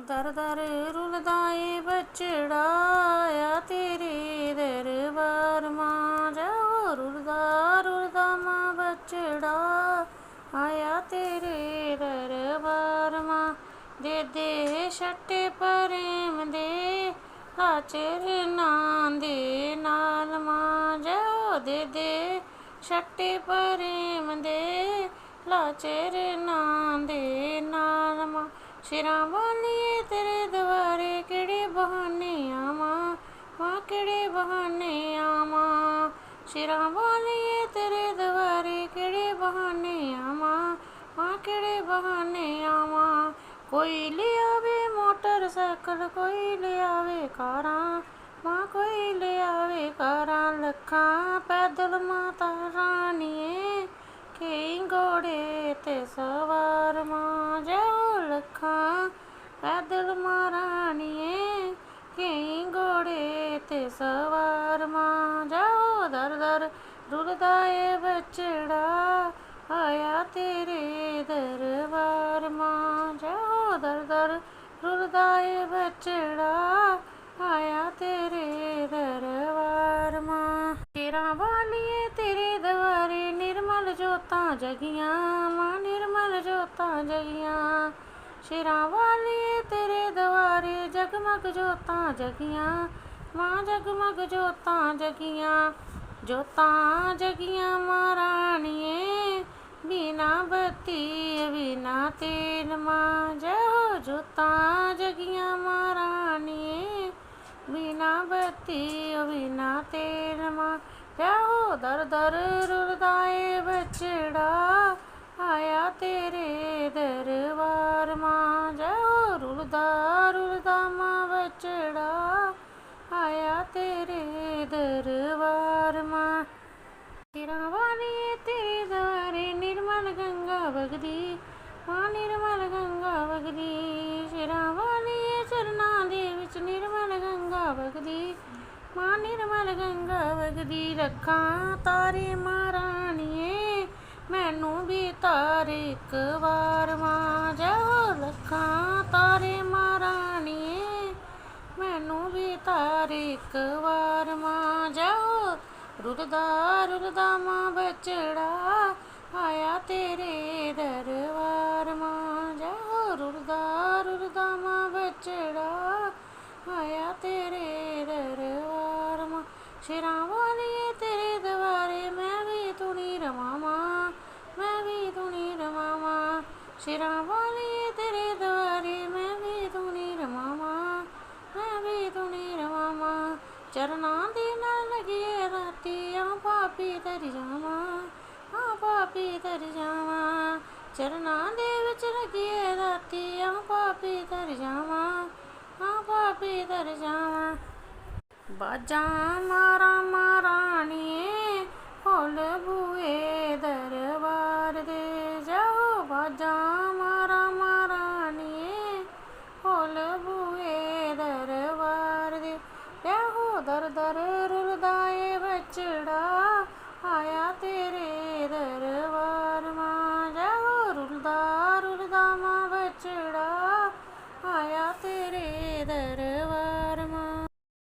दर दर रुलदा ए बछड़ा आया तेरे दरबार मां। जाओ रुलदा रुलदा मां बछड़ा आया तेरे दरबार मां। दे दे छट्टे प्रेम दे लाचर नां दे नाल मां। जाओ दे दे छट्टे प्रेम दे लाचर नां दे नाल मां। शेरां वालिए तेरे दवारे किहड़े बहाने आवां मां, किहड़े बहाने आवां। शेरां वालिए तेरे दवारे किहड़े बहाने आवां मां, किहड़े बहाने आवां। कोई ले आवे मोटरसाइकल, कोई ले आवे कारां मां, कोई ले आवे कारां। लक्खां पैदल माता रानिए केई घोड़े ते सवार मां। जाओ लक्खां पैदल मां रानिए केई घोड़े ते सवार मां। जाओ दर दर रुलदा ए बछड़ा आया तेरे दरबार मां। जाओ दर दर रुलदा ए बछड़ा आया तेरे दरबार मां। शेरां वालिए तेरे दवारे निर्मल जोतां जगियां मां, निर्मल जोतां जगियां। शेरां वालिए तेरे दवारे जगमग जोतां जगियां मां, जगमग जोतां जगियां। जोतां जगियां मां रानिए बिना बत्ती बिना तेल मां। जाओ जोतां जगियां मां रानिए बिना बत्ती बिना तेल मां। जाओ दर दर रुलदा ए बछड़ा आया तेरे दरबार मां। जाओ रुलदा रुलदा मां बछड़ा आया तेरे दरबार मां। शेरां वालिए तेरे दवारे निर्मल गंगा बगदी मां, निर्मल गंगा बगदी। शेरां वालिए चरनां दे विच निर्मल गंगा बगदी मां, निर्मल गंगा बगदी। लक्खां तारे मां रानिए मैनू भी तार इक वार मां। जाओ लक्खां तारे मां रानिए मैनू भी तार इक वार मां। जाओ रुलदा रुलदा मां बछड़ा आया तेरे दरबार मां। जाओ रुलदा रुलदा मां बछड़ा आया तेरे दरबार मां। शेरां वालिए तेरे दवारे मैं भी तुनी रवां मां, मैं भी तुनी रवां मां। शेरां वालिए तेरे दवारे मैं भी तुनी रवां मां, मैं भी तुनी रवां मां। चरनां दे नाल लगिए राती आं पापी तर जावां, आं पापी तर जावां। चरनां दे विच लगिए राती आं पापी तर जावां, आं पापी तर जावां। बाजां मारां मां रानिए फुल बूए दरबार दे। जाओ बाजां मारां मां रानिए फुल बूए दरबार दे। जाओ दर दर रुलदा ए बछड़ा आया तेरे दरबार